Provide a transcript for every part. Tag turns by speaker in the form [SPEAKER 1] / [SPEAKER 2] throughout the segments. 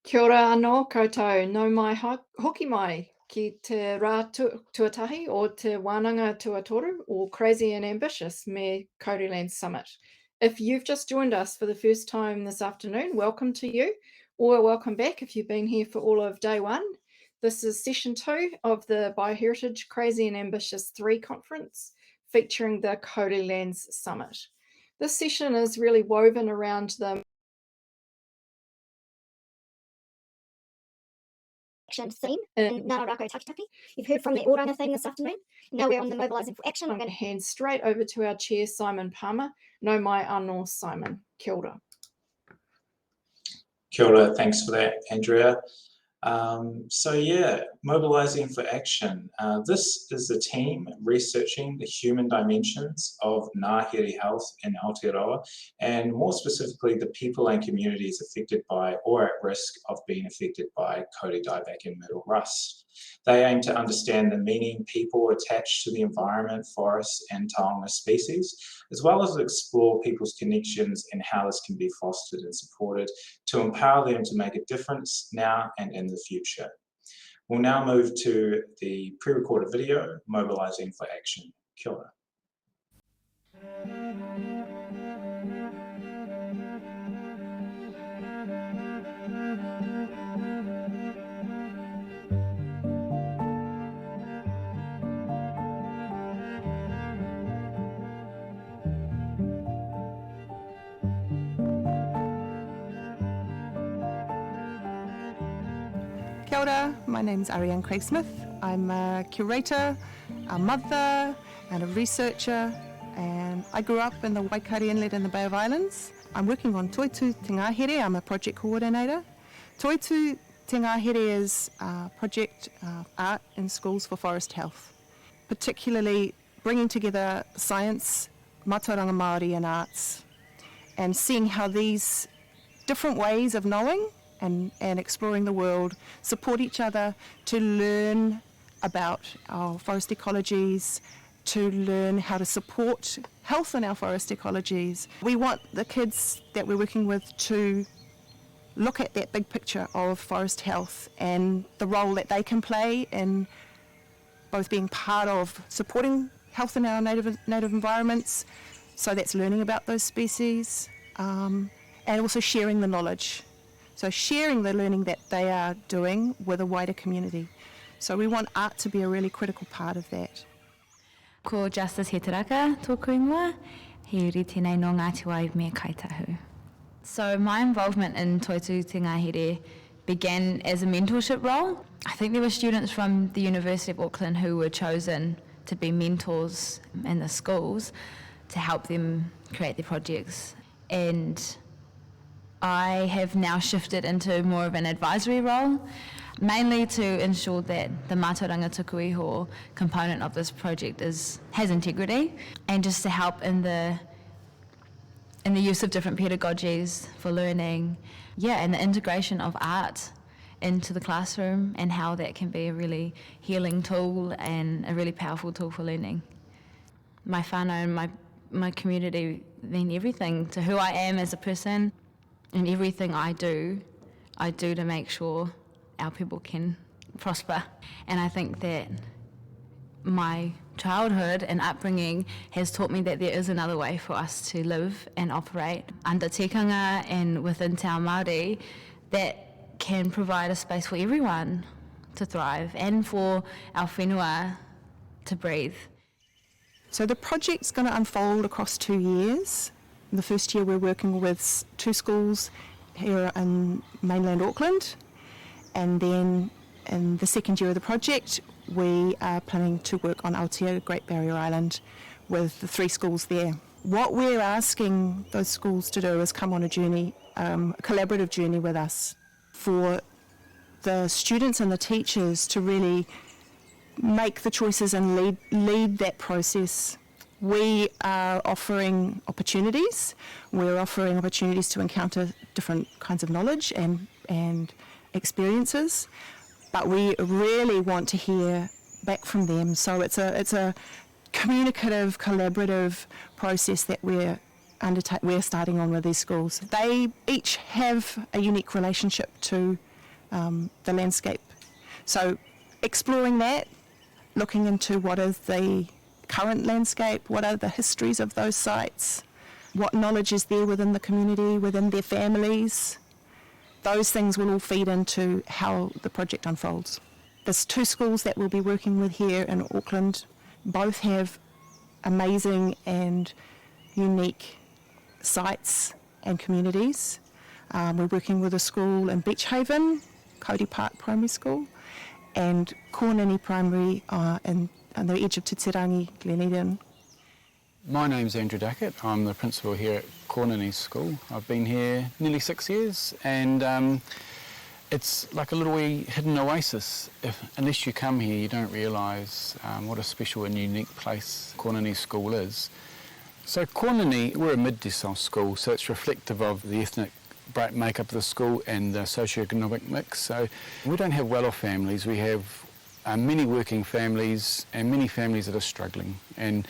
[SPEAKER 1] Kia ora anō koutou, nau mai hoki mai ki te rā tuatahi o te wānanga tuatoru or Crazy and Ambitious me Kōreland Summit. If you've just joined us for the first time this afternoon, welcome to you, or welcome back if you've been here for all of day one. This is session 2 of the Bioheritage Crazy and Ambitious 3 conference featuring the Kōreland Summit. This session is really woven around the
[SPEAKER 2] action theme in Ngā Rākau Takitaki. You've heard from the Oranga theme this afternoon. Now we're on the Mobilising for Action.
[SPEAKER 1] I'm going to hand straight over to our chair, Simon Palmer. No mai anō, Simon. Kia ora.
[SPEAKER 3] Kia ora, thanks for that, Andrea. Mobilising for Action. This is a team researching the human dimensions of Ngāhere health in Aotearoa, and more specifically the people and communities affected by or at risk of being affected by Kauri dieback and myrtle rust. They aim to understand the meaning people attach to the environment, forests and taonga species, as well as explore people's connections and how this can be fostered and supported to empower them to make a difference now and in the future. We'll now move to the pre-recorded video, Mobilising for Action. Kia ora.
[SPEAKER 4] Kia ora, my name's Ariane Craig-Smith. I'm a curator, a mother and a researcher, and I grew up in the Waikato Inlet in the Bay of Islands. I'm working on Toitu Te Ngāhere. I'm a project coordinator. Toitu Te Ngāhere is a project art in schools for forest health, particularly bringing together science, mātauranga Māori and arts, and seeing how these different ways of knowing and exploring the world support each other to learn about our forest ecologies, to learn how to support health in our forest ecologies. We want the kids that we're working with to look at that big picture of forest health and the role that they can play in both being part of supporting health in our native environments, so that's learning about those species, and also sharing the knowledge. So sharing the learning that they are doing with a wider community. So we want art to be a really critical part of that.
[SPEAKER 5] Ko Justice he te raka, tōku ingoa, he uri tēnei no Ngāti wai me kaitahu. So my involvement in Toitu Te Ngāhere began as a mentorship role. I think there were students from the University of Auckland who were chosen to be mentors in the schools to help them create their projects. And I have now shifted into more of an advisory role, mainly to ensure that the mātauranga tuku iho component of this project has integrity, and just to help in the use of different pedagogies for learning, and the integration of art into the classroom and how that can be a really healing tool and a really powerful tool for learning. My whānau and my community mean everything to who I am as a person. And everything I do to make sure our people can prosper. And I think that my childhood and upbringing has taught me that there is another way for us to live and operate under tikanga and within Te Ao Māori that can provide a space for everyone to thrive and for our whenua to breathe.
[SPEAKER 4] So the project's going to unfold across 2 years. In the first year we're working with 2 schools here in mainland Auckland, and then in the second year of the project we are planning to work on Aotea, Great Barrier Island, with the 3 schools there. What we're asking those schools to do is come on a journey, a collaborative journey with us, for the students and the teachers to really make the choices and lead that process. We are offering opportunities. We're offering opportunities to encounter different kinds of knowledge and experiences, but we really want to hear back from them. So it's a communicative, collaborative process that we're starting on with these schools. They each have a unique relationship to the landscape. So exploring that, looking into what is the current landscape, what are the histories of those sites, what knowledge is there within the community, within their families. Those things will all feed into how the project unfolds. There's 2 schools that we'll be working with here in Auckland. Both have amazing and unique sites and communities. We're working with a school in Beach Haven, Cody Park Primary School, and Kornini Primary on the edge of Titirangi, Glen Eden.
[SPEAKER 6] My name's Andrew Duckett. I'm the principal here at Kornini School. I've been here nearly 6 years, and it's like a little wee hidden oasis. Unless you come here, you don't realise what a special and unique place Kornini School is. So Kornini, we're a mid-decile school, so it's reflective of the ethnic makeup of the school and the socio-economic mix. So we don't have well-off families, we have many working families and many families that are struggling. And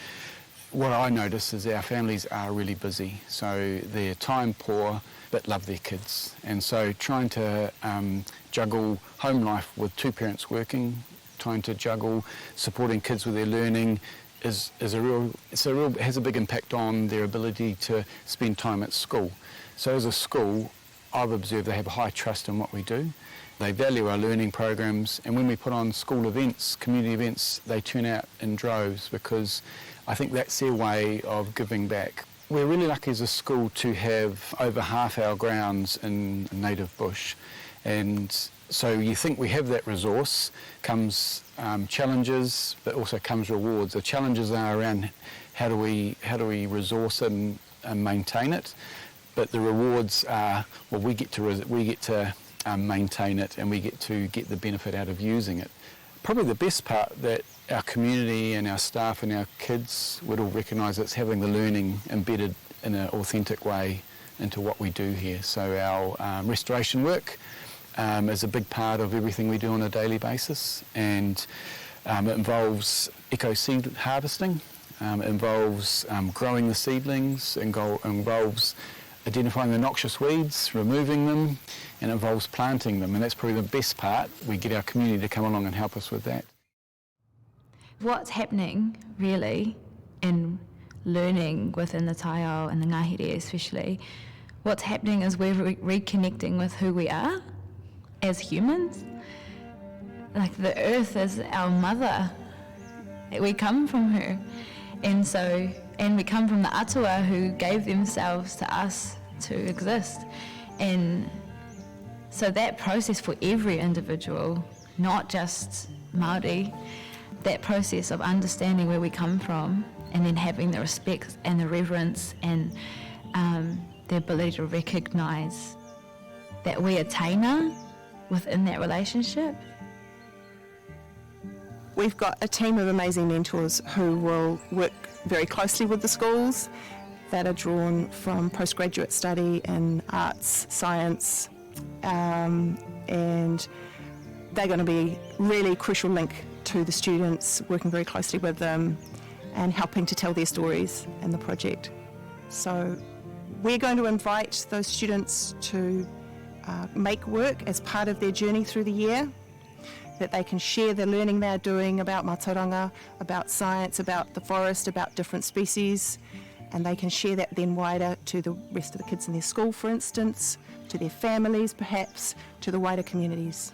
[SPEAKER 6] what I notice is our families are really busy, so they're time poor but love their kids. And so trying to juggle home life with 2 parents working, trying to juggle supporting kids with their learning has a big impact on their ability to spend time at school. So as a school, I've observed they have a high trust in what we do. They value our learning programs, and when we put on school events, community events, they turn out in droves because I think that's their way of giving back. We're really lucky as a school to have over half our grounds in native bush, and so you think we have that resource, comes challenges, but also comes rewards. The challenges are around how do we resource it and maintain it, but the rewards are, well, we get to maintain it and we get to get the benefit out of using it. Probably the best part that our community and our staff and our kids would all recognise it's having the learning embedded in an authentic way into what we do here. So our restoration work is a big part of everything we do on a daily basis, and it involves eco-seed harvesting, it involves growing the seedlings, involves identifying the noxious weeds, removing them, and it involves planting them, and that's probably the best part. We get our community to come along and help us with that.
[SPEAKER 5] What's happening really in learning within the taiao and the ngahere especially, what's happening is we're reconnecting with who we are as humans. Like the earth is our mother. We come from her. And we come from the atua who gave themselves to us to exist. And so that process for every individual, not just Māori, that process of understanding where we come from and then having the respect and the reverence and the ability to recognise that we are taina within that relationship.
[SPEAKER 4] We've got a team of amazing mentors who will work very closely with the schools that are drawn from postgraduate study in arts, science, and they're going to be really crucial link to the students, working very closely with them and helping to tell their stories in the project. So we're going to invite those students to make work as part of their journey through the year, that they can share the learning they're doing about mātauranga, about science, about the forest, about different species, and they can share that then wider to the rest of the kids in their school, for instance, to their families perhaps, to the wider communities.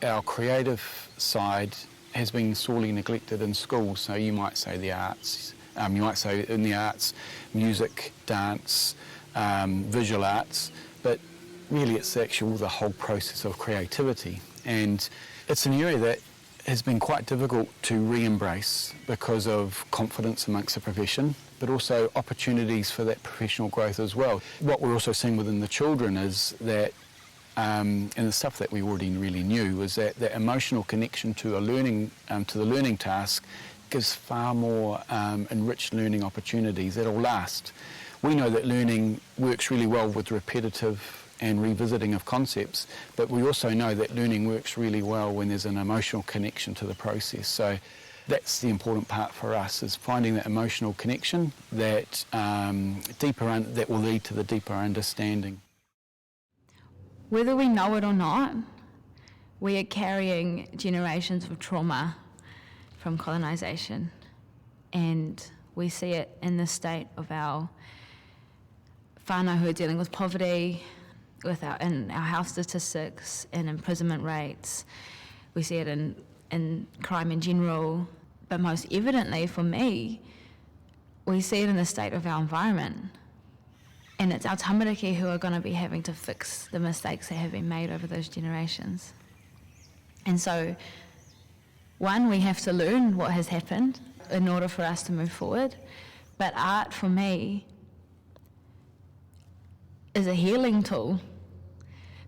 [SPEAKER 6] Our creative side has been sorely neglected in schools, so you might say the arts, you might say in the arts, music, dance, visual arts, but really it's the whole process of creativity, and it's an area that has been quite difficult to re-embrace because of confidence amongst the profession, but also opportunities for that professional growth as well. What we're also seeing within the children is that, and the stuff that we already really knew, was that emotional connection to a learning, to the learning task gives far more enriched learning opportunities that'll last. We know that learning works really well with repetitive and revisiting of concepts, but we also know that learning works really well when there's an emotional connection to the process. So that's the important part for us, is finding that emotional connection that that will lead to the deeper understanding.
[SPEAKER 5] Whether we know it or not, we are carrying generations of trauma from colonisation, and we see it in the state of our whānau who are dealing with poverty, in our health statistics, in imprisonment rates. We see it in crime in general, but most evidently for me, we see it in the state of our environment. And it's our tamariki who are going to be having to fix the mistakes that have been made over those generations. And so, one, we have to learn what has happened in order for us to move forward. But art, for me, is a healing tool,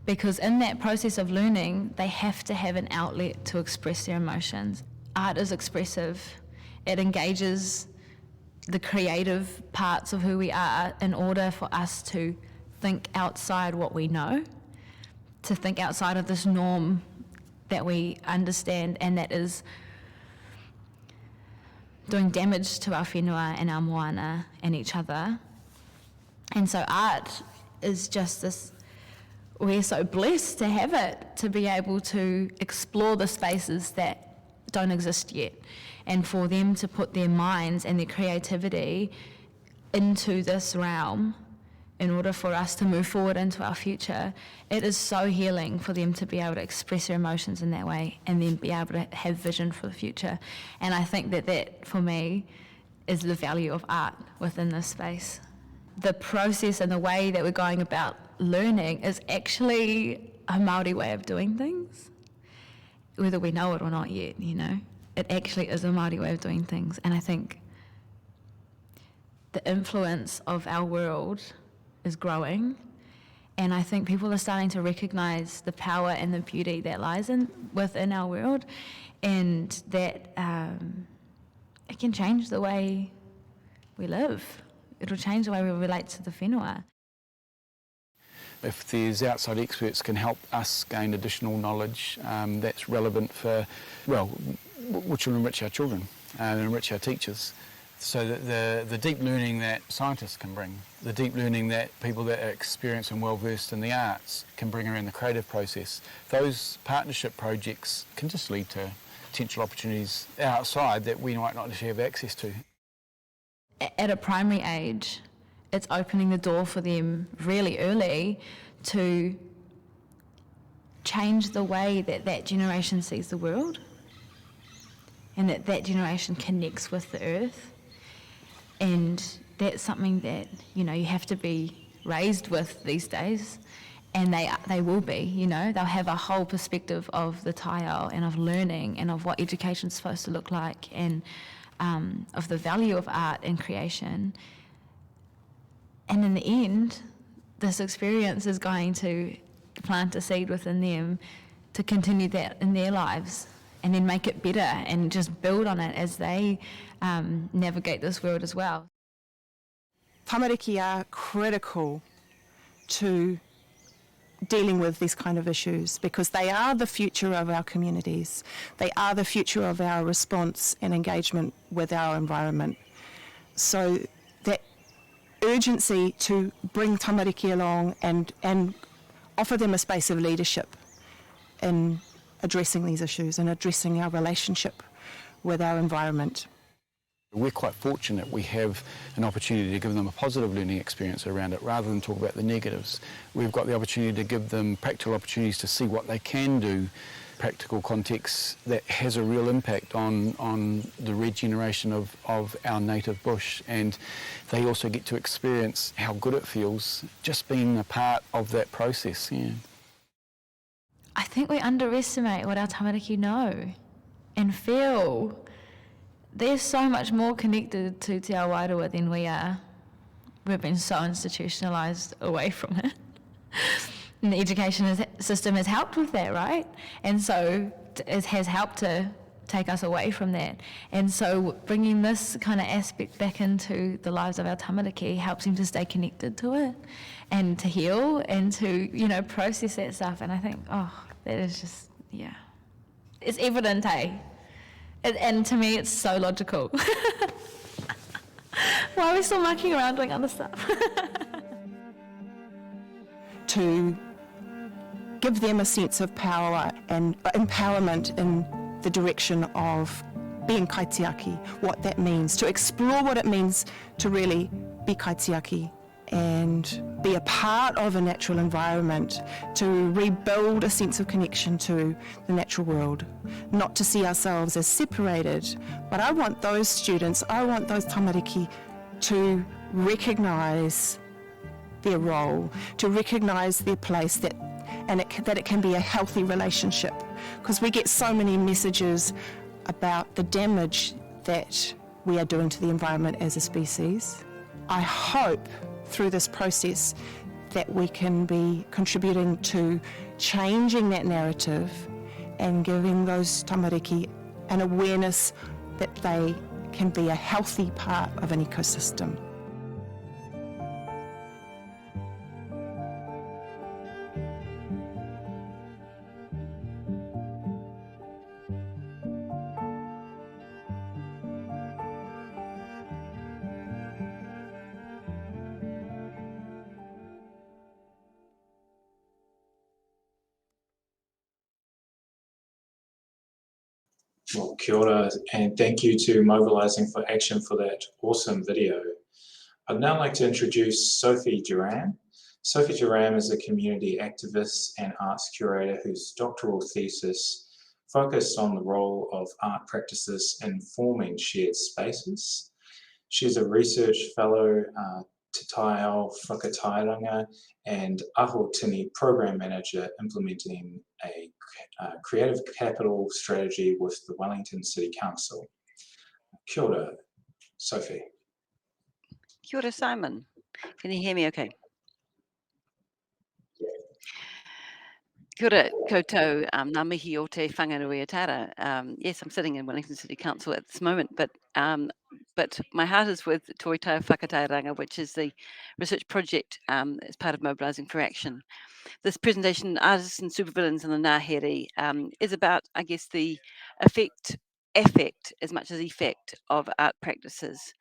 [SPEAKER 5] because in that process of learning, they have to have an outlet to express their emotions. Art is expressive. It engages the creative parts of who we are in order for us to think outside what we know, to think outside of this norm that we understand and that is doing damage to our whenua and our moana and each other. And so art is just this, we're so blessed to have it, to be able to explore the spaces that don't exist yet, and for them to put their minds and their creativity into this realm in order for us to move forward into our future. It is so healing for them to be able to express their emotions in that way and then be able to have vision for the future. And I think that for me is the value of art within this space. The process and the way that we're going about learning is actually a Māori way of doing things, whether we know it or not yet, you know. It actually is a Māori way of doing things. And I think the influence of our world is growing, and I think people are starting to recognise the power and the beauty that lies within our world, and that it can change the way we live. It'll change the way we relate to the whenua.
[SPEAKER 6] If there's outside experts can help us gain additional knowledge that's relevant for, well, which will enrich our children and enrich our teachers. So that the deep learning that scientists can bring, the deep learning that people that are experienced and well versed in the arts can bring around the creative process, those partnership projects can just lead to potential opportunities outside that we might not have access to.
[SPEAKER 5] At a primary age, it's opening the door for them really early to change the way that generation sees the world, and that generation connects with the earth. And that's something that, you know, you have to be raised with these days, and they will be, you know. They'll have a whole perspective of the taiao and of learning and of what education's supposed to look like, and of the value of art and creation. And in the end, this experience is going to plant a seed within them to continue that in their lives, and then make it better and just build on it as they navigate this world as well.
[SPEAKER 4] Tamariki are critical to dealing with these kind of issues, because they are the future of our communities. They are the future of our response and engagement with our environment. So that urgency to bring tamariki along and offer them a space of leadership in addressing these issues and addressing our relationship with our environment.
[SPEAKER 6] We're quite fortunate we have an opportunity to give them a positive learning experience around it rather than talk about the negatives. We've got the opportunity to give them practical opportunities to see what they can do, practical contexts that has a real impact on the regeneration of our native bush, and they also get to experience how good it feels just being a part of that process. Yeah.
[SPEAKER 5] I think we underestimate what our tamariki know and feel. They're so much more connected to Te Awairua than we are. We've been so institutionalised away from it. And the education system has helped with that, right? And so it has helped to take us away from that. And so bringing this kind of aspect back into the lives of our tamariki helps them to stay connected to it and to heal and to, you know, process that stuff. And I think, oh, that is just, yeah. It's evident, eh? And to me, it's so logical. Why are we still mucking around doing other stuff?
[SPEAKER 4] To give them a sense of power and empowerment in the direction of being kaitiaki, what that means, to explore what it means to really be kaitiaki and be a part of a natural environment, to rebuild a sense of connection to the natural world, not to see ourselves as separated. But I want those students, I want those tamariki to recognise their role, to recognise their place, that it can be a healthy relationship, because we get so many messages about the damage that we are doing to the environment as a species. I hope through this process that we can be contributing to changing that narrative and giving those tamariki an awareness that they can be a healthy part of an ecosystem.
[SPEAKER 3] Well, kia ora, and thank you to Mobilising for Action for that awesome video. I'd now like to introduce Sophie Jerram. Sophie Jerram is a community activist and arts curator whose doctoral thesis focused on the role of art practices in forming shared spaces. She's a research fellow, Te Taio Whakatairanga and Aho Tini program manager implementing a creative capital strategy with the Wellington City Council. Kia ora, Sophie.
[SPEAKER 7] Kia ora, Simon. Can you hear me okay? Kia ora koutou, ngā mihi o te whanganui atara. Yes, I'm sitting in Wellington City Council at this moment, but my heart is with Toi Tau Whakatairanga, which is the research project as part of Mobilising for Action. This presentation, Artists and Supervillains in the Ngāhere, is about, I guess, the affect as much as effect of art practices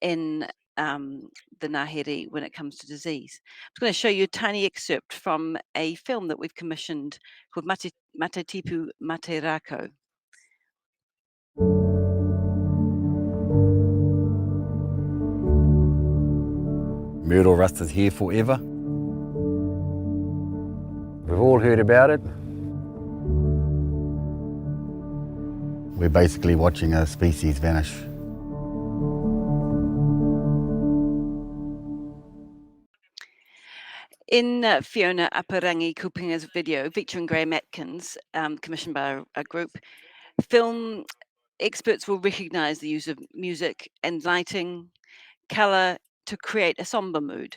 [SPEAKER 7] in the Ngāhere when it comes to disease. I'm going to show you a tiny excerpt from a film that we've commissioned called Mate Tipu Mate Rako.
[SPEAKER 8] Myrtle rust is here forever. We've all heard about it. We're basically watching a species vanish.
[SPEAKER 7] In Fiona Aparangi Kupinga's video featuring Graham Atkins, commissioned by a group, film experts will recognise the use of music and lighting, colour to create a sombre mood.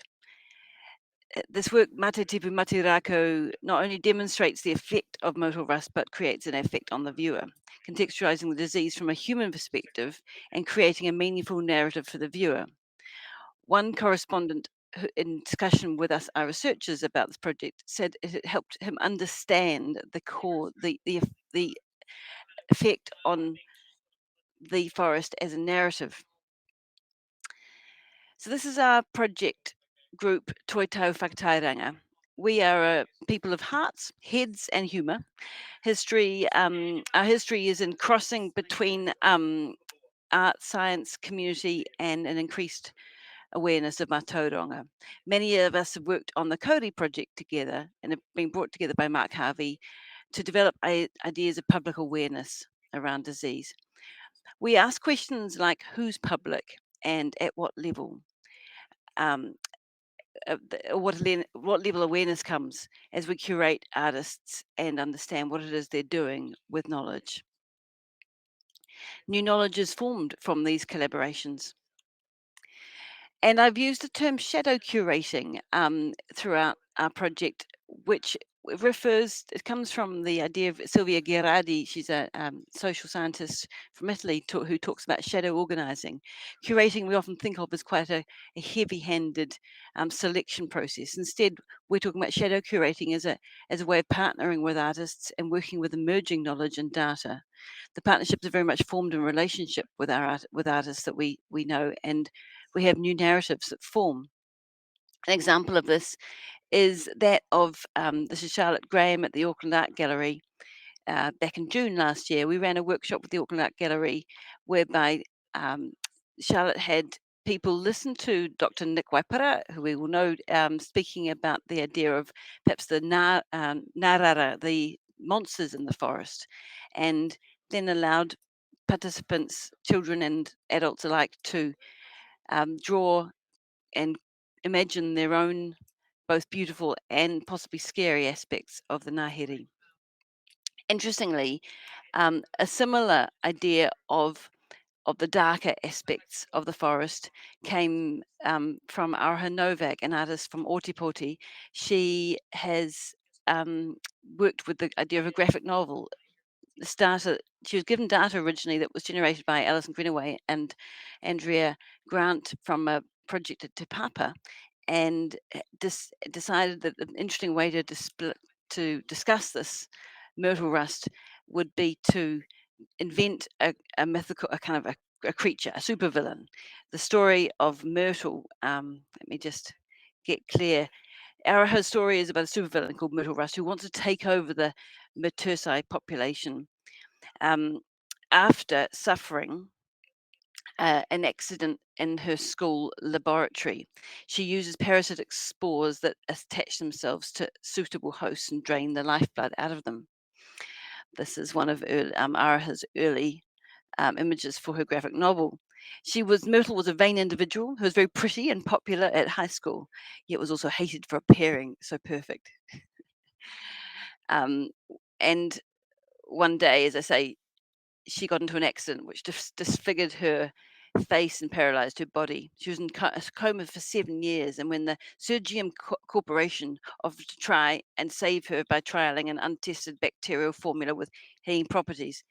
[SPEAKER 7] This work, Mate Tipu Mate Rako, not only demonstrates the effect of myrtle rust, but creates an effect on the viewer, contextualising the disease from a human perspective and creating a meaningful narrative for the viewer. One correspondent in discussion with us, our researchers about this project, said it helped him understand the effect on the forest as a narrative. So this is our project group, Toi Tau Whakatairanga. We are a people of hearts, heads and humour. Our history is in crossing between art, science, community and an increased awareness of our tauranga. Many of us have worked on the Kauri project together and have been brought together by Mark Harvey to develop ideas of public awareness around disease. We ask questions like who's public and at what level? What level awareness comes as we curate artists and understand what it is they're doing with knowledge. New knowledge is formed from these collaborations. And I've used the term shadow curating throughout our project, which it comes from the idea of Silvia Gherardi. She's a social scientist from Italy who talks about shadow organizing. Curating we often think of as quite a heavy-handed selection process. Instead, we're talking about shadow curating as a way of partnering with artists and working with emerging knowledge and data. The partnerships are very much formed in relationship with artists that we know, and we have new narratives that form. An example of this is that of, this is Charlotte Graham at the Auckland Art Gallery. Back in June last year, we ran a workshop with the Auckland Art Gallery whereby Charlotte had people listen to Dr. Nick Waipara, who we will know, speaking about the idea of perhaps the nārara, the monsters in the forest, and then allowed participants, children and adults alike, to draw and imagine their own both beautiful and possibly scary aspects of the Ngāhere. Interestingly, a similar idea of the darker aspects of the forest came from Araha Novak, an artist from Otipoti. She has worked with the idea of a graphic novel. She was given data originally that was generated by Alison Greenaway and Andrea Grant from a project at Te Papa, and decided that an interesting way to discuss this myrtle rust would be to invent a mythical, a kind of a creature, a supervillain. The story of Myrtle, let me just get clear. Araha's story is about a supervillain called Myrtle Rust who wants to take over the Matursai population after suffering an accident in her school laboratory. She uses parasitic spores that attach themselves to suitable hosts and drain the lifeblood out of them. This is one of Araha's early images for her graphic novel. Myrtle was a vain individual who was very pretty and popular at high school, yet was also hated for appearing so perfect. And one day, as I say, she got into an accident which disfigured her face and paralyzed her body. She was in a coma for 7 years, and when the Sergium Corporation offered to try and save her by trialing an untested bacterial formula with healing properties,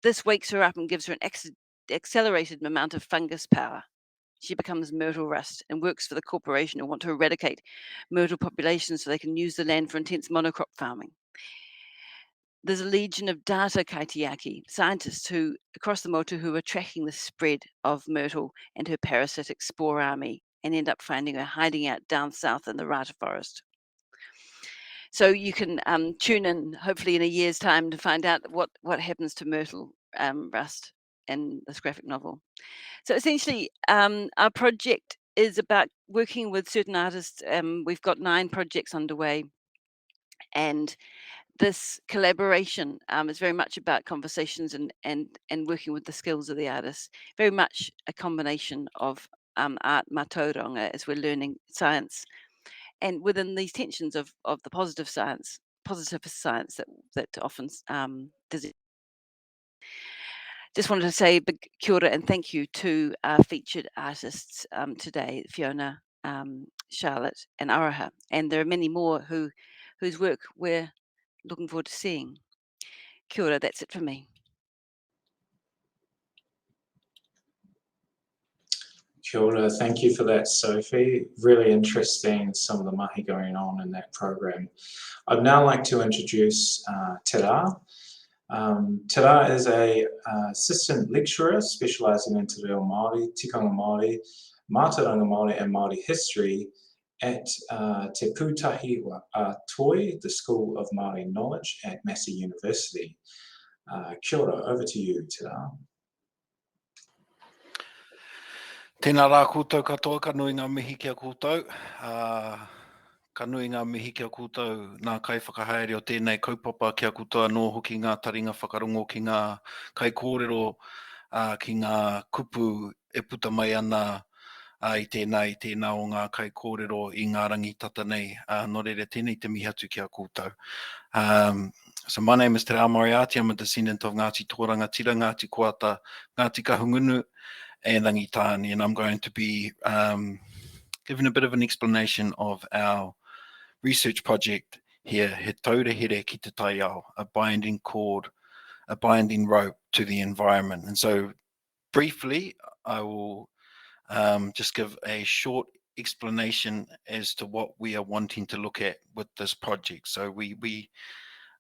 [SPEAKER 7] this wakes her up and gives her an accelerated amount of fungus power. She becomes Myrtle Rust and works for the corporation who want to eradicate myrtle populations so they can use the land for intense monocrop farming. There's a legion of data kaitiaki, scientists across the motu who are tracking the spread of myrtle and her parasitic spore army and end up finding her hiding out down south in the Rata forest. So you can tune in, hopefully in a year's time, to find out what happens to Myrtle Rust in this graphic novel. So essentially, our project is about working with certain artists. We've got 9 projects underway, and this collaboration is very much about conversations and working with the skills of the artists. Very much a combination of art mātauranga as we're learning science, and within these tensions of the positivist science that often does. Just wanted to say a big kia ora and thank you to our featured artists today, Fiona, Charlotte and Araha. And there are many more whose work we're looking forward to seeing. Kia ora, that's it for me.
[SPEAKER 3] Kia ora, thank you for that, Sophie. Really interesting, some of the mahi going on in that program. I'd now like to introduce Te Rā. Te Rā is a assistant lecturer specialising in Te Reo Māori, Tikanga Māori, Mātauranga Māori and Māori history at Te Pūtahi Toi, the School of Māori Knowledge at Massey University. Kia ora, over to you, Te Rā.
[SPEAKER 9] Tēnā rā koutou katoa, ka nui ngā mihi kia koutou. Ka nui ngā mihi kia koutou nā kai whakahaere o tēnei kaupapa kia koutou anō hoki ngā taringa whakarongo ki ngā kai kōrero ki ngā kupu e puta mai ana i tēnā o ngā kai kōrero i ngā rangitata nei. Nō reira tēnei te mihi atu kia koutou. So my name is Te Rā Moriarty. I'm a descendant of Ngāti tō Rangatira, Ngāti Koata, Ngāti Kahungunu, and Rangitani, and I'm going to be giving a bit of an explanation of our research project here, He Taurahere ki te Taiao, a binding cord, a binding rope to the environment. And so briefly, I will just give a short explanation as to what we are wanting to look at with this project. So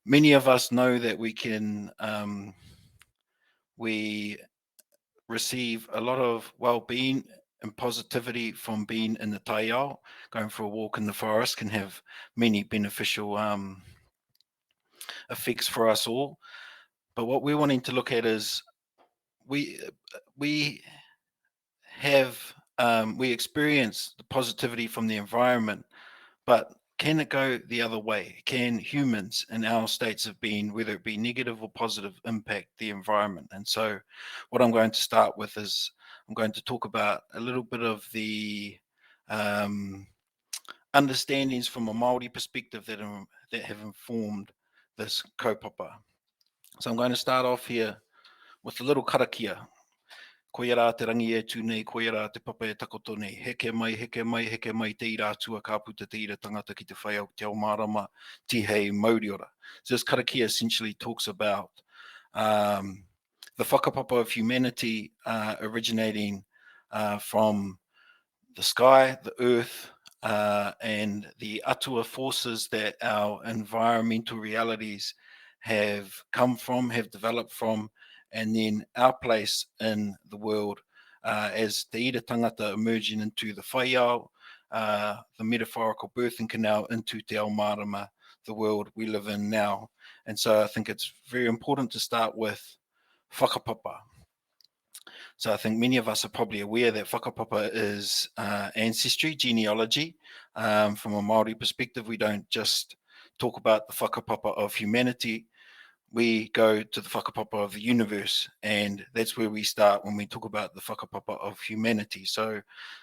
[SPEAKER 9] many of us know that we receive a lot of well-being and positivity from being in the taiao. Going for a walk in the forest can have many beneficial effects for us all. But what we're wanting to look at is we experience the positivity from the environment, but can it go the other way? Can humans in our states of being, whether it be negative or positive, impact the environment? And so what I'm going to start with is I'm going to talk about a little bit of the understandings from a Māori perspective that have informed this kaupapa. So I'm going to start off here with a little karakia. Koia rā te rangi e tū nei, koia rā te papa e takoto nei. Heke mai, heke mai, heke mai, te ira atua ka puta te ira tangata ki te whai au te ao marama, tihei mauriora. So this karakia essentially talks about the whakapapa of humanity originating from the sky, the earth, and the atua forces that our environmental realities have come from, have developed from, and then our place in the world as te ira tangata emerging into the whaiao, the metaphorical birthing canal into te ao marama, the world we live in now. And so I think it's very important to start with whakapapa. So I think many of us are probably aware that whakapapa is ancestry, genealogy. From a Māori perspective, we don't just talk about the whakapapa of humanity, we go to the whakapapa of the universe, and that's where we start when we talk about the whakapapa of humanity. So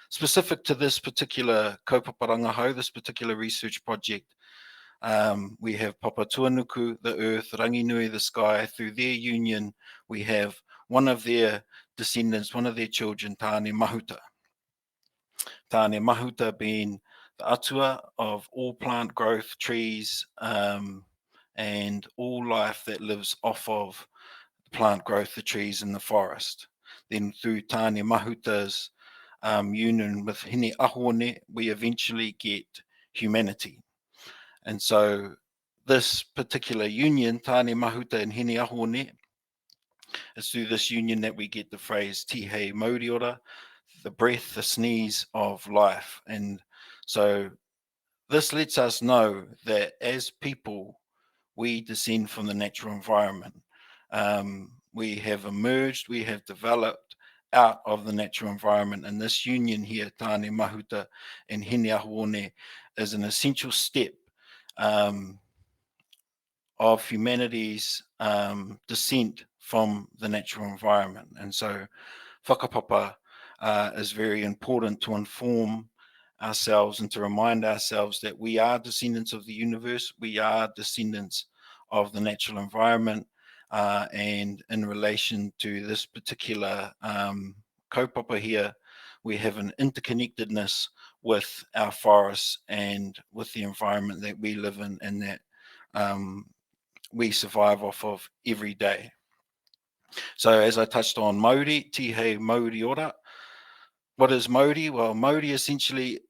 [SPEAKER 9] specific to this particular kaupapa rangahau, this particular research project, we have Papa Tuanuku, the earth, Ranginui, the sky. Through their union, we have one of their descendants, one of their children, Tāne Mahuta. Tāne Mahuta being the atua of all plant growth, trees, and all life that lives off of the plant growth, the trees and the forest. Then through Tāne Mahuta's union with Hine Ahone, we eventually get humanity. And so this particular union, Tāne Mahuta and Hine Ahone, it's through this union that we get the phrase Tihei Mauriora, the breath, the sneeze of life. And so this lets us know that as people, we descend from the natural environment. We have emerged, we have developed out of the natural environment. And this union here, Tāne Mahuta and Hine Ahone, is an essential step of humanity's descent from the natural environment. And so whakapapa is very important to inform ourselves and to remind ourselves that we are descendants of the universe, we are descendants of the natural environment, and in relation to this particular kaupapa here, we have an interconnectedness with our forests and with the environment that we live in and that we survive off of every day. So as I touched on Māori, Tihei Mauriora. What is Māori? Well, Māori essentially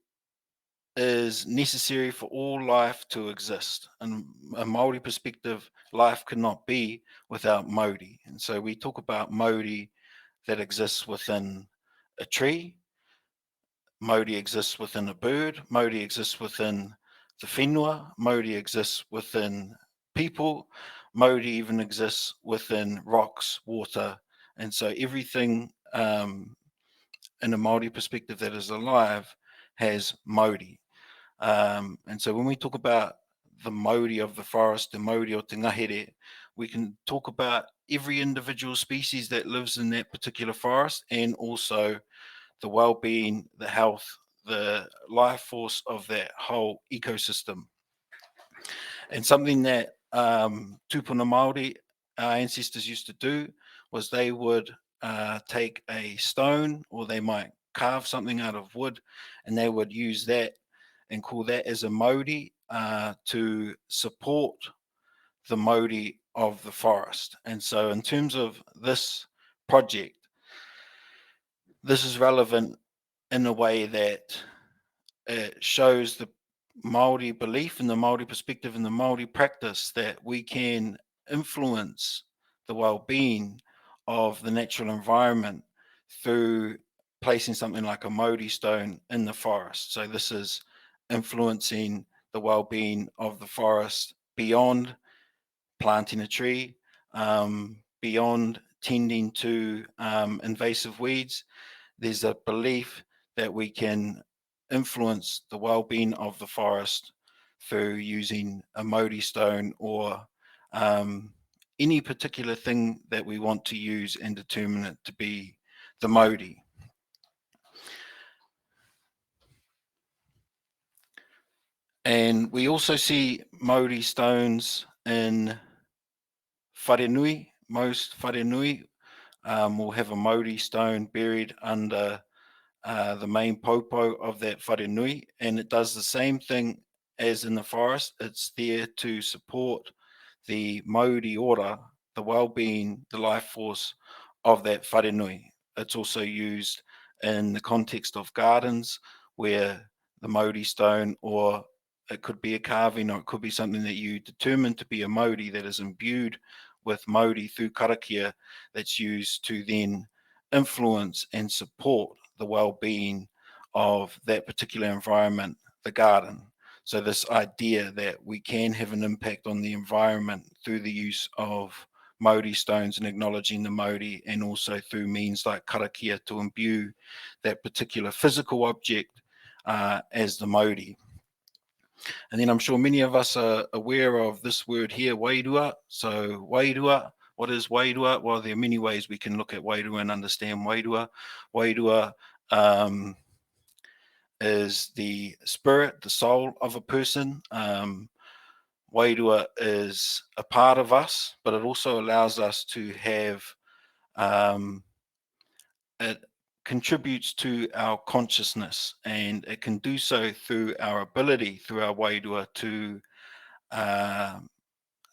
[SPEAKER 9] is necessary for all life to exist. And a Māori perspective, life cannot be without Māori. And so we talk about Māori that exists within a tree, Māori exists within a bird, Māori exists within the whenua, Māori exists within people, Māori even exists within rocks, water, and so everything in a Māori perspective that is alive has Māori. And so when we talk about the Māori of the forest, the Māori o te ngahere, we can talk about every individual species that lives in that particular forest and also the well-being, the health, the life force of that whole ecosystem. And something that tūpuna Māori, our ancestors used to do, was they would take a stone or they might carve something out of wood and they would use that and call that as a mauri to support the mauri of the forest. And so in terms of this project, this is relevant in a way that it shows the Maori belief and the Maori perspective and the Maori practice that we can influence the well-being of the natural environment through placing something like a Mauri stone in the forest. So this is influencing the well-being of the forest beyond planting a tree, beyond tending to invasive weeds. There's a belief that we can influence the well-being of the forest through using a Mauri stone or any particular thing that we want to use and determine it to be the Mauri. And we also see Mauri stones in wharenui. Most wharenui will have a Mauri stone buried under the main popo of that wharenui, and it does the same thing as in the forest. It's there to support the Mauri ora, the well-being, the life force of that wharenui. It's also used in the context of gardens where the Mauri stone, or it could be a carving, or it could be something that you determine to be a Mauri that is imbued with Mauri through karakia, that's used to then influence and support the well-being of that particular environment, the garden. So this idea that we can have an impact on the environment through the use of Mauri stones and acknowledging the Mauri, and also through means like karakia to imbue that particular physical object as the Mauri. And then I'm sure many of us are aware of this word here, wairua. So wairua, what is wairua? Well, there are many ways we can look at wairua and understand wairua. Wairua is the spirit, the soul of a person. Wairua is a part of us, but it also allows us to have, it contributes to our consciousness, and it can do so through our ability, through our wairua, to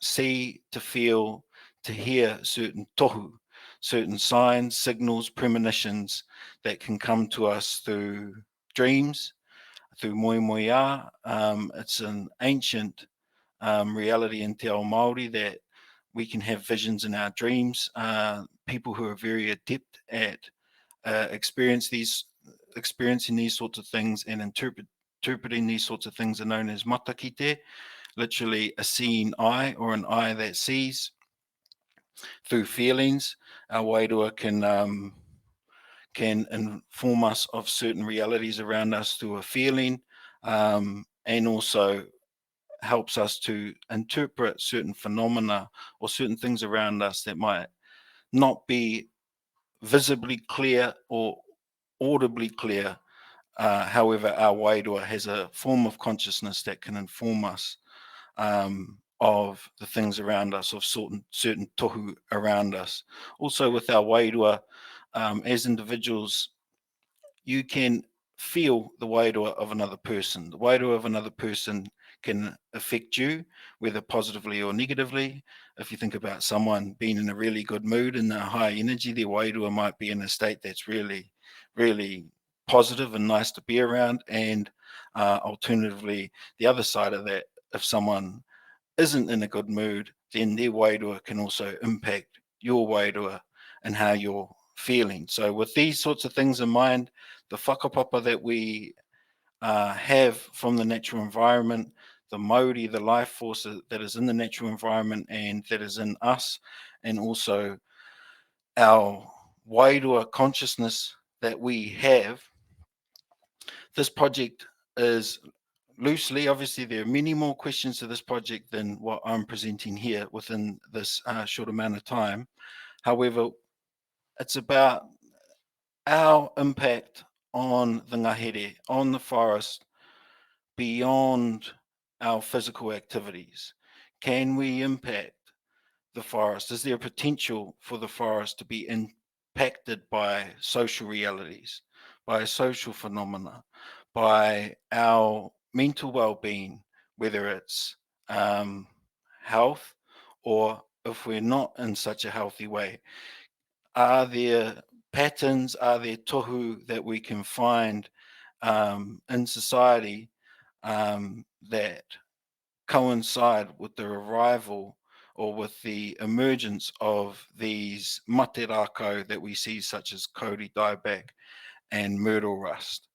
[SPEAKER 9] see, to feel, to hear certain tohu, certain signs, signals, premonitions that can come to us through dreams, through moi moia. It's an ancient reality in Te Ao Māori that we can have visions in our dreams. People who are very adept at experiencing these sorts of things and interpreting these sorts of things are known as matakite, literally a seeing eye, or an eye that sees. Through feelings, our wairua can inform us of certain realities around us through a feeling, and also helps us to interpret certain phenomena or certain things around us that might not be visibly clear or audibly clear. However, our wairua has a form of consciousness that can inform us of the things around us, of certain tohu around us. Also with our wairua, as individuals, you can feel the wairua of another person. The wairua of another person can affect you, whether positively or negatively. If you think about someone being in a really good mood and they're high energy, their wairua might be in a state that's really, really positive and nice to be around. And alternatively, the other side of that, if someone isn't in a good mood, then their wairua can also impact your wairua and how you're feeling. So with these sorts of things in mind, the whakapapa that we have from the natural environment, the Mauri, the life force that is in the natural environment and that is in us, and also our wairua consciousness that we have, this project is loosely, obviously there are many more questions to this project than what I'm presenting here within this short amount of time. However, it's about our impact on the ngahere, on the forest, beyond our physical activities. Can we impact the forest? Is there a potential for the forest to be impacted by social realities, by social phenomena, by our mental well-being, whether it's health, or if we're not in such a healthy way? Are there patterns, are there tohu that we can find in society that coincide with the arrival or with the emergence of these mate rākau that we see, such as kauri dieback and myrtle rust.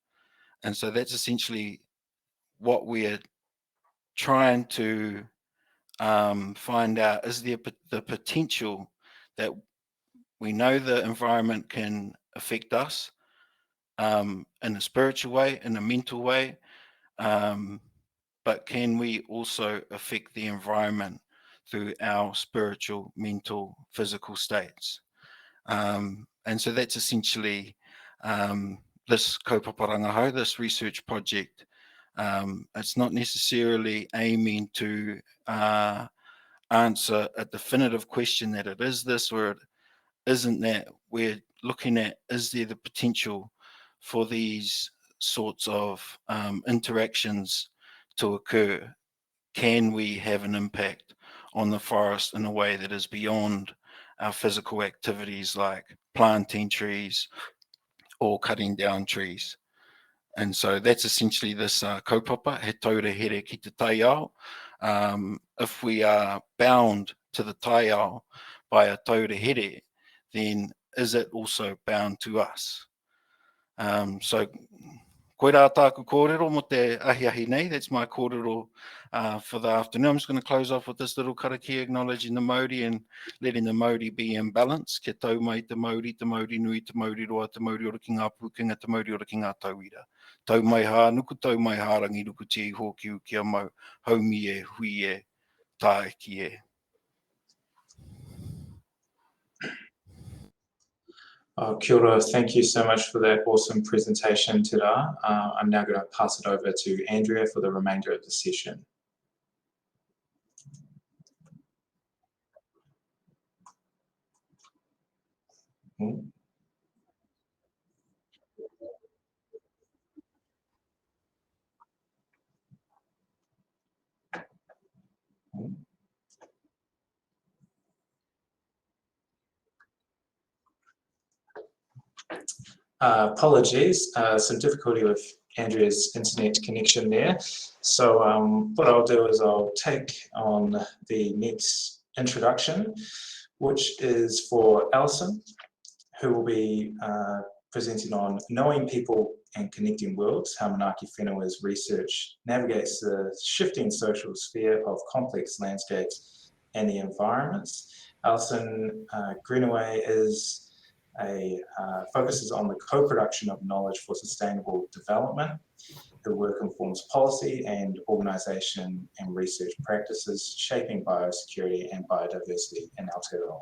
[SPEAKER 9] And so that's essentially what we're trying to find out. Is there the potential that we know the environment can affect us in a spiritual way, in a mental way, but can we also affect the environment through our spiritual, mental, physical states? And so that's essentially this kaupapa rangahau, this research project. It's not necessarily aiming to answer a definitive question that it is this or it isn't that. We're looking at, is there the potential for these sorts of interactions to occur? Can we have an impact on the forest in a way that is beyond our physical activities like planting trees or cutting down trees? And so that's essentially this kaupapa, he taura here ki te taiao. If we are bound to the taiao by a taura here, then is it also bound to us? So koe rā tāku kōrero mo te ahi nei. That's my kōrero for the afternoon. I'm just going to close off with this little karakia acknowledging the Māori and letting the Māori be in balance. Kia tau mai te Māori nui, te Māori roa, te Māori ora ki ngā pūkinga, te Māori ora ki ngā tauira. Tau mai hā nuku, tau mai hā rangi ruku te hoki u kia mau, haumi e, hui e, tā eki e.
[SPEAKER 3] Kia ora, thank you so much for that awesome presentation, Te Rā. I'm now going to pass it over to Andrea for the remainder of the session. Apologies, some difficulty with Andrea's internet connection there. So what I'll do is I'll take on the next introduction, which is for Alison, who will be presenting on knowing people and connecting worlds, how Manaaki Whenua's research navigates the shifting social sphere of complex landscapes and the environments. Alison Greenaway focuses on the co-production of knowledge for sustainable development. Her work informs policy and organisation and research practices, shaping biosecurity and biodiversity in Aotearoa.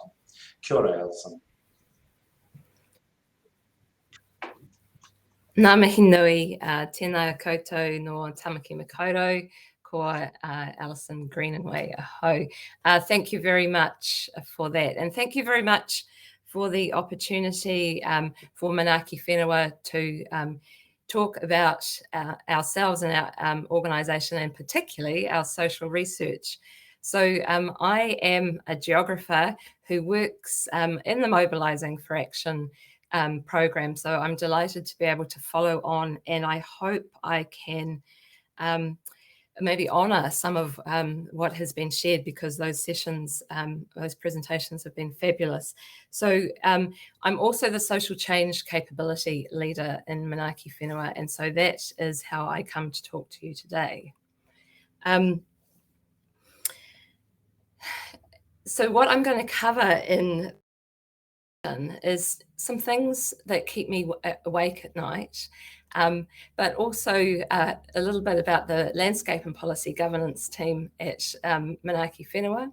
[SPEAKER 3] Kia ora, Alison.
[SPEAKER 10] Ngā mihi nui, tēnā koutou no Tamaki Makaurau, ko Alison Greenaway aho. Thank you very much for that. And thank you very much for the opportunity for Manaaki Whenua to talk about ourselves and our organisation, and particularly our social research. So I am a geographer who works in the Mobilising for Action program. So I'm delighted to be able to follow on, and I hope I can maybe honour some of what has been shared, because those sessions, those presentations have been fabulous. So I'm also the social change capability leader in Manaaki Whenua, and so that is how I come to talk to you today. So what I'm going to cover in is some things that keep me awake at night, but also a little bit about the landscape and policy governance team at Manaaki Whenua.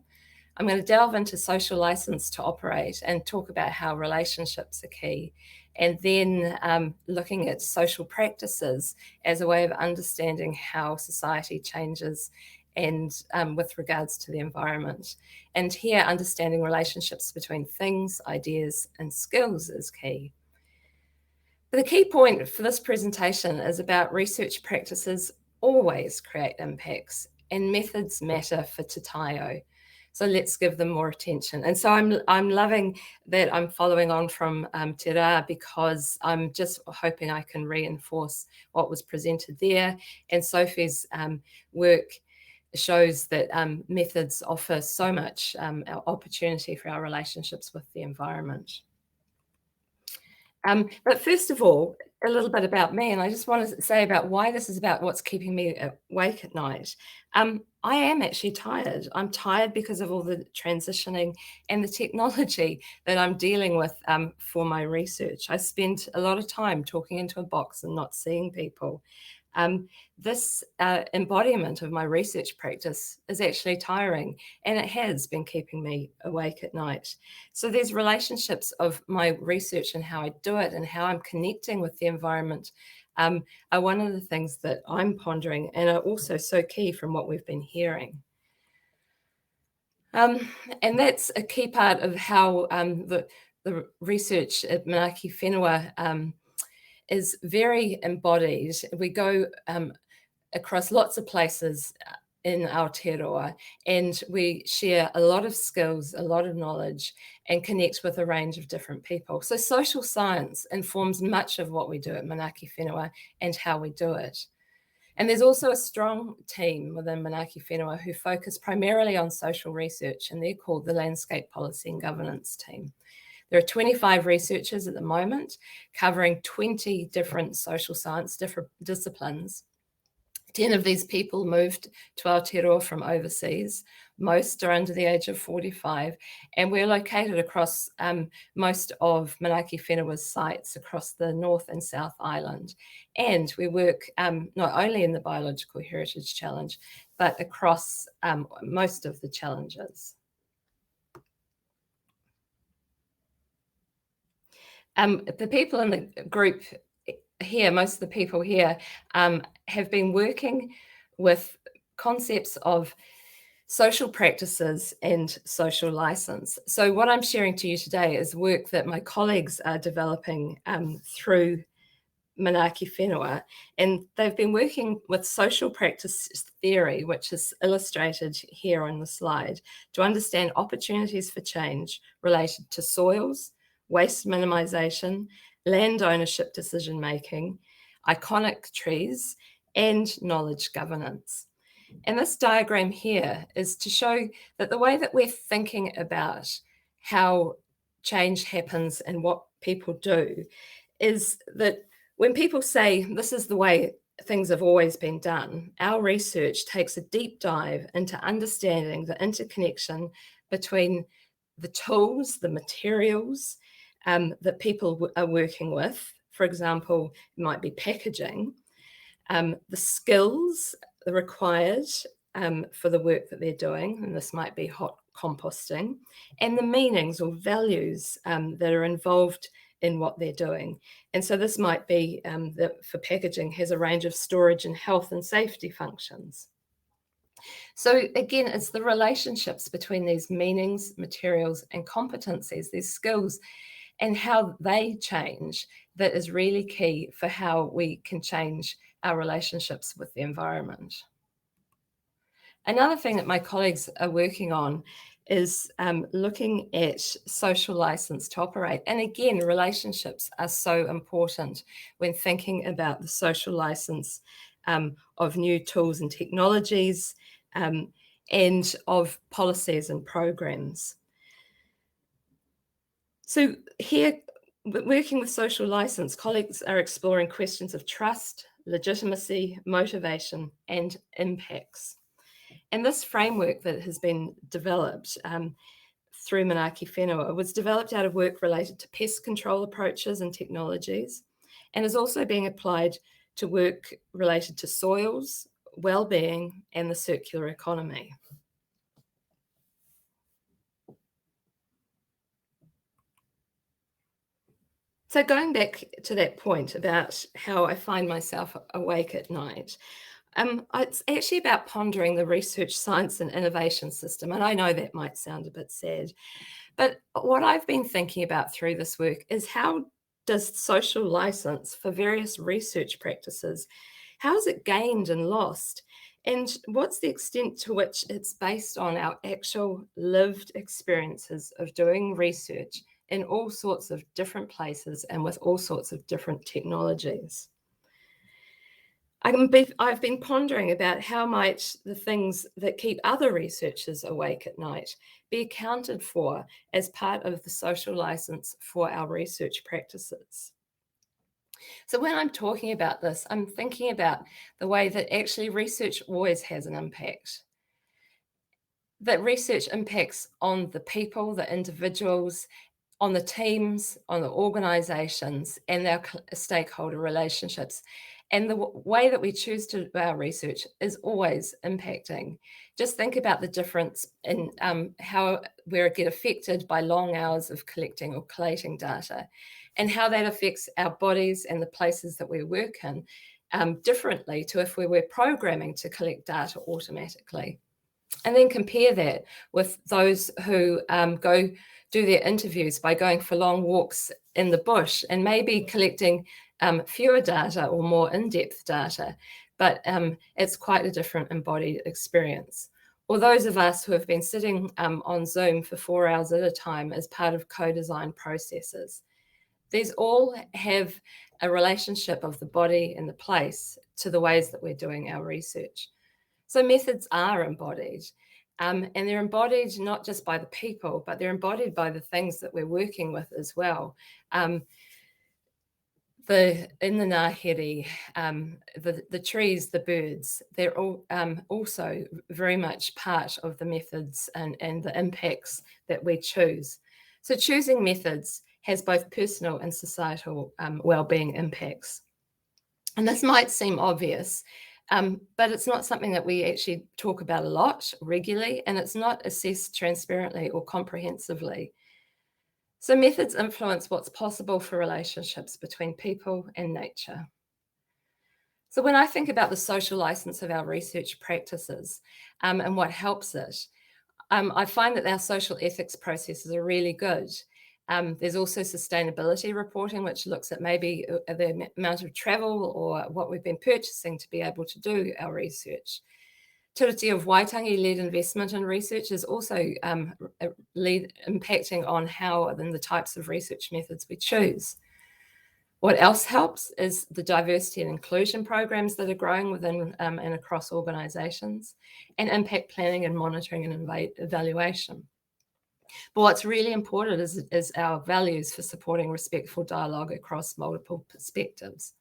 [SPEAKER 10] I'm going to delve into social license to operate and talk about how relationships are key, and then looking at social practices as a way of understanding how society changes and with regards to the environment. And here, understanding relationships between things, ideas, and skills is key. But the key point for this presentation is about research practices always create impacts, and methods matter for Te Taio. So let's give them more attention. And so I'm loving that I'm following on from Te Rā, because I'm just hoping I can reinforce what was presented there. And Sophie's work shows that methods offer so much opportunity for our relationships with the environment. But first of all, a little bit about me, and I just want to say about why this is about what's keeping me awake at night. I am actually tired. I'm tired because of all the transitioning and the technology that I'm dealing with for my research. I spend a lot of time talking into a box and not seeing people. This embodiment of my research practice is actually tiring, and it has been keeping me awake at night. So these relationships of my research and how I do it and how I'm connecting with the environment are one of the things that I'm pondering, and are also so key from what we've been hearing. And that's a key part of how the research at Manaaki Whenua is very embodied. We go across lots of places in Aotearoa, and we share a lot of skills, a lot of knowledge, and connect with a range of different people. So social science informs much of what we do at Manaaki Whenua and how we do it. And there's also a strong team within Manaaki Whenua who focus primarily on social research, and they're called the Landscape Policy and Governance team. There are 25 researchers at the moment covering 20 different social science disciplines. 10 of these people moved to Aotearoa from overseas. Most are under the age of 45, and we're located across most of Manaaki Whenua's sites across the North and South Island. And we work not only in the Biological Heritage Challenge, but across most of the challenges. The people in the group here, most of the people here have been working with concepts of social practices and social license. So what I'm sharing to you today is work that my colleagues are developing through Manaaki Whenua, and they've been working with social practice theory, which is illustrated here on the slide, to understand opportunities for change related to soils, waste minimisation, land ownership decision-making, iconic trees, and knowledge governance. And this diagram here is to show that the way that we're thinking about how change happens and what people do is that when people say this is the way things have always been done, our research takes a deep dive into understanding the interconnection between the tools, the materials that people are working with. For example, it might be packaging, the skills required for the work that they're doing, and this might be hot composting, and the meanings or values that are involved in what they're doing. And so this might be that for packaging has a range of storage and health and safety functions. So again, it's the relationships between these meanings, materials, and competencies, these skills, and how they change that is really key for how we can change our relationships with the environment. Another thing that my colleagues are working on is looking at social license to operate. And again, relationships are so important when thinking about the social license of new tools and technologies and of policies and programs. So here, working with social license, colleagues are exploring questions of trust, legitimacy, motivation, and impacts. And this framework that has been developed through Manaaki Whenua was developed out of work related to pest control approaches and technologies, and is also being applied to work related to soils, well-being, and the circular economy. So going back to that point about how I find myself awake at night, it's actually about pondering the research, science, and innovation system. And I know that might sound a bit sad, but what I've been thinking about through this work is how does social license for various research practices, how is it gained and lost? And what's the extent to which it's based on our actual lived experiences of doing research in all sorts of different places and with all sorts of different technologies? I've been pondering about how might the things that keep other researchers awake at night be accounted for as part of the social license for our research practices. So when I'm talking about this, I'm thinking about the way that actually research always has an impact. That research impacts on the people, the individuals, on the teams, on the organisations, and our stakeholder relationships. And the way that we choose to do our research is always impacting. Just think about the difference in how we get affected by long hours of collecting or collating data, and how that affects our bodies and the places that we work in differently to if we were programming to collect data automatically. And then compare that with those who go do their interviews by going for long walks in the bush and maybe collecting fewer data or more in-depth data, but it's quite a different embodied experience. Or those of us who have been sitting on Zoom for 4 hours at a time as part of co-design processes. These all have a relationship of the body and the place to the ways that we're doing our research. So methods are embodied, and they're embodied not just by the people, but they're embodied by the things that we're working with as well. In the Ngāti, the trees, the birds, they're all also very much part of the methods and the impacts that we choose. So choosing methods has both personal and societal well-being impacts. And this might seem obvious, but it's not something that we actually talk about a lot regularly, and it's not assessed transparently or comprehensively. So methods influence what's possible for relationships between people and nature. So when I think about the social license of our research practices and what helps it, I find that our social ethics processes are really good. There's also sustainability reporting, which looks at maybe the amount of travel or what we've been purchasing to be able to do our research. Tiriti of Waitangi-led investment in research is also impacting on how and the types of research methods we choose. What else helps is the diversity and inclusion programs that are growing within and across organisations, and impact planning and monitoring and evaluation. But what's really important is our values for supporting respectful dialogue across multiple perspectives.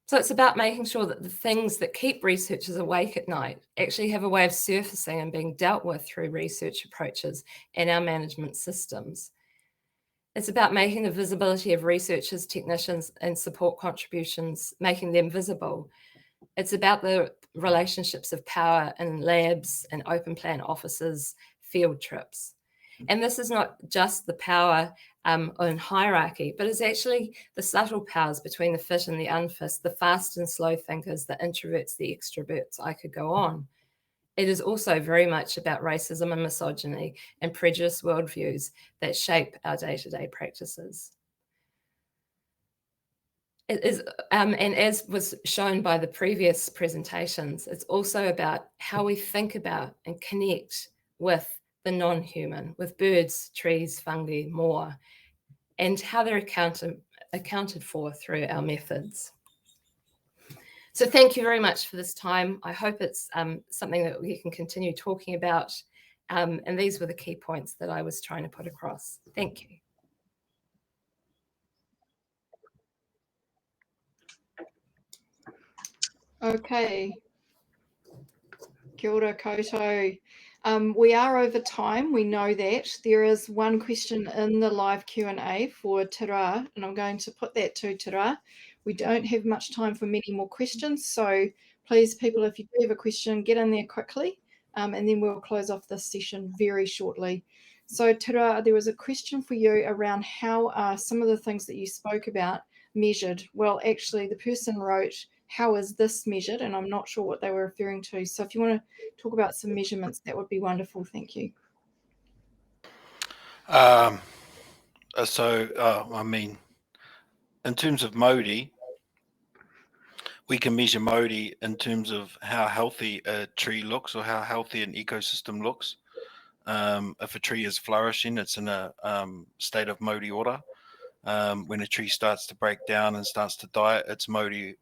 [SPEAKER 10] So it's about making sure that the things that keep researchers awake at night actually have a way of surfacing and being dealt with through research approaches and our management systems. It's about making the visibility of researchers, technicians, and support contributions, making them visible. It's about the relationships of power in labs and open plan offices, field trips. And this is not just the power on hierarchy, but it's actually the subtle powers between the fit and the unfit, the fast and slow thinkers, the introverts, the extroverts. I could go on. It is also very much about racism and misogyny and prejudice worldviews that shape our day-to-day practices. It is, and as was shown by the previous presentations, it's also about how we think about and connect with the non-human, with birds, trees, fungi, more, and how they're accounted for through our methods. So thank you very much for this time. I hope it's something that we can continue talking about. And these were the key points that I was trying to put across. Thank you.
[SPEAKER 1] Okay. Kia ora koutou. We are over time, we know that. There is one question in the live Q&A for Tara, and I'm going to put that to Tara. We don't have much time for many more questions, so please, people, if you do have a question, get in there quickly, and then we'll close off this session very shortly. So Tara, there was a question for you around how are some of the things that you spoke about measured? Well, actually, the person wrote, how is this measured? And I'm not sure what they were referring to. So if you want to talk about some measurements, that would be wonderful. Thank you.
[SPEAKER 9] I mean, in terms of Māori, we can measure Māori in terms of how healthy a tree looks or how healthy an ecosystem looks. If a tree is flourishing, it's in a state of Māori order. When a tree starts to break down and starts to die, its Māori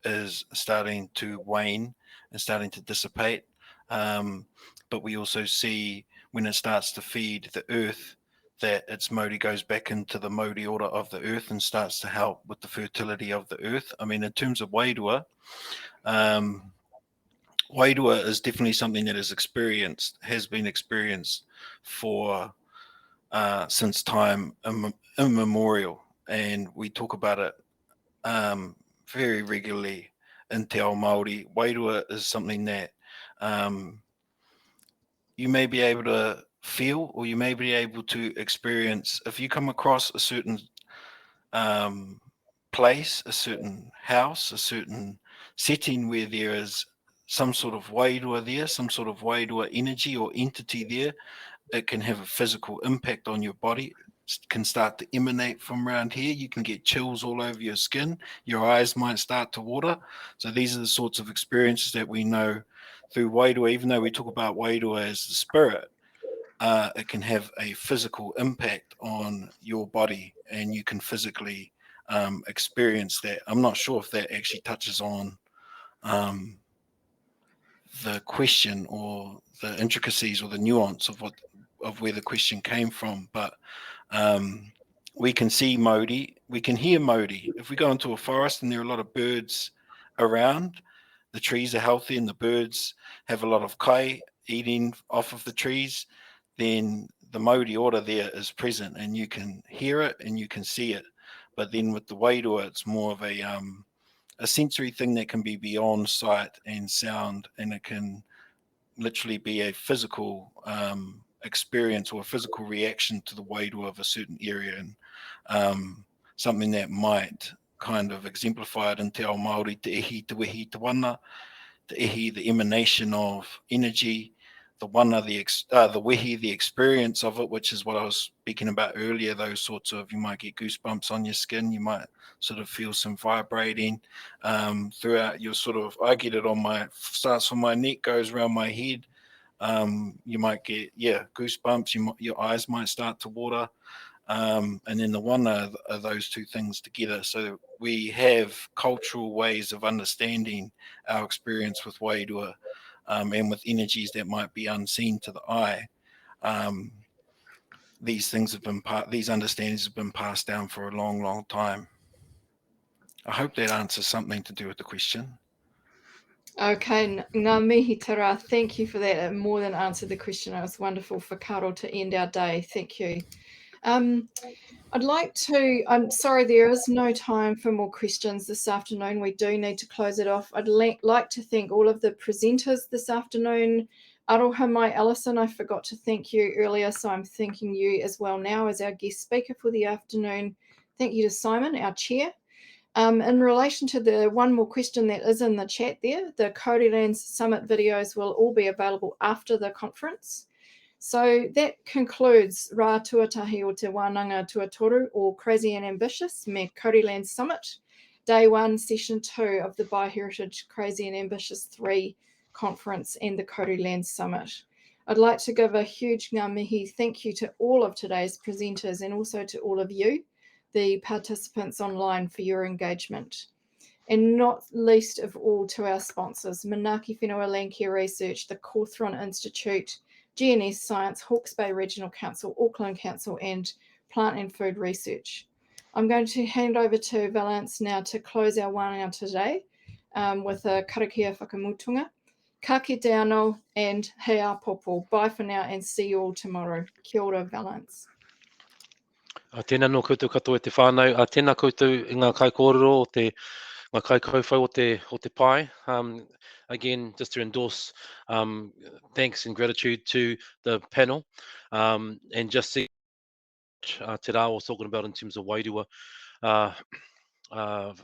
[SPEAKER 9] is starting to wane and starting to dissipate. But we also see when it starts to feed the earth, that its Māori goes back into the Māori order of the earth and starts to help with the fertility of the earth. I mean, in terms of wairua, wairua is definitely something that has been experienced for since time immemorial, and we talk about it very regularly in Te Ao Māori. Wairua is something that you may be able to feel, or you may be able to experience if you come across a certain place, a certain house, a certain setting where there is some sort of wairua there, some sort of wairua energy or entity there. It can have a physical impact on your body. It can start to emanate from around here. You can get chills all over your skin. Your eyes might start to water. So these are the sorts of experiences that we know through wairua. Even though we talk about wairua as the spirit, it can have a physical impact on your body, and you can physically experience that. I'm not sure if that actually touches on the question or the intricacies or the nuance of where the question came from, but we can see Māori, we can hear Māori. If we go into a forest and there are a lot of birds around, the trees are healthy and the birds have a lot of kai eating off of the trees, then the Māori order there is present and you can hear it and you can see it. But then with the wairua, it's more of a sensory thing that can be beyond sight and sound, and it can literally be a physical experience or a physical reaction to the wairua of a certain area, and something that might kind of exemplify it in Te Ao Māori, te ihi, te wehi, te wana, te ihi, the emanation of energy, the wana, the wehi, the experience of it, which is what I was speaking about earlier, those sorts of, you might get goosebumps on your skin, you might sort of feel some vibrating throughout your sort of, I get it on starts from my neck, goes around my head. You might get, goosebumps, your eyes might start to water. And then the wana are those two things together. So we have cultural ways of understanding our experience with wairua, and with energies that might be unseen to the eye. These understandings have been passed down for a long, long time. I hope that answers something to do with the question.
[SPEAKER 1] Okay, ngā mihi tara, thank you for that. It more than answered the question. It was wonderful for Karo to end our day. Thank you. I'm sorry, there is no time for more questions this afternoon. We do need to close it off. I'd like to thank all of the presenters this afternoon. Aroha mai Alison, I forgot to thank you earlier, so I'm thanking you as well now as our guest speaker for the afternoon. Thank you to Simon, our chair. In relation to the one more question that is in the chat there, the Kāori Lands Summit videos will all be available after the conference. So that concludes Rā Tuatahi o Te Wānanga Tuatoru, or Crazy and Ambitious, me Kāori Lands Summit, Day 1, Session 2 of the BiHeritage Crazy and Ambitious 3 conference and the Kāori Lands Summit. I'd like to give a huge ngā mihi thank you to all of today's presenters and also to all of you, the participants online, for your engagement. And not least of all to our sponsors, Manaaki Whenua Landcare Research, the Cawthron Institute, GNS Science, Hawke's Bay Regional Council, Auckland Council, and Plant and Food Research. I'm going to hand over to Valence now to close our wānanga today with a karakia whakamutunga. Ka kite anō and hei a popo. Bye for now and see you all tomorrow. Kia ora, Valence.
[SPEAKER 11] Tēnā no koutou katoa te whānau. Tēnā koutou i ngā kai kōrero o ngā kai kouwhau o te pai. Again, just to endorse thanks and gratitude to the panel. And just see Te Rā was talking about in terms of wairua,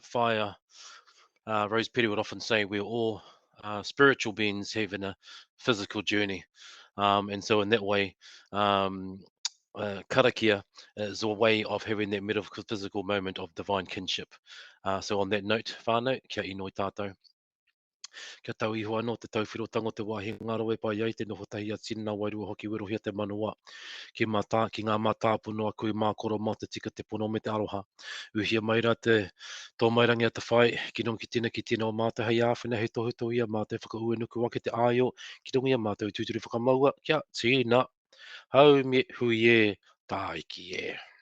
[SPEAKER 11] fire. Rose Petty would often say we're all spiritual beings having a physical journey. And so in that way, karakia is a way of having that metaphysical moment of divine kinship. So on that note, whānau, kia inoi tātou. Kia tau iho anō te tauwhirotanga o te wāhi ngaroe pai ai te noho tahi a tina wairua hoki wirohia te manua. Ki ngā mātāpuna a kui mākoro mā te tika te pono me te aroha. Uhia mai rā tō mairangi a te whai, ki nong ki tina o mātou hei āwhina hei tohu ia mātou whakauenuku wake te āio, ki rongi a mātou tūturi whakamaua, kia tīna. Hau me hui e tāiki e.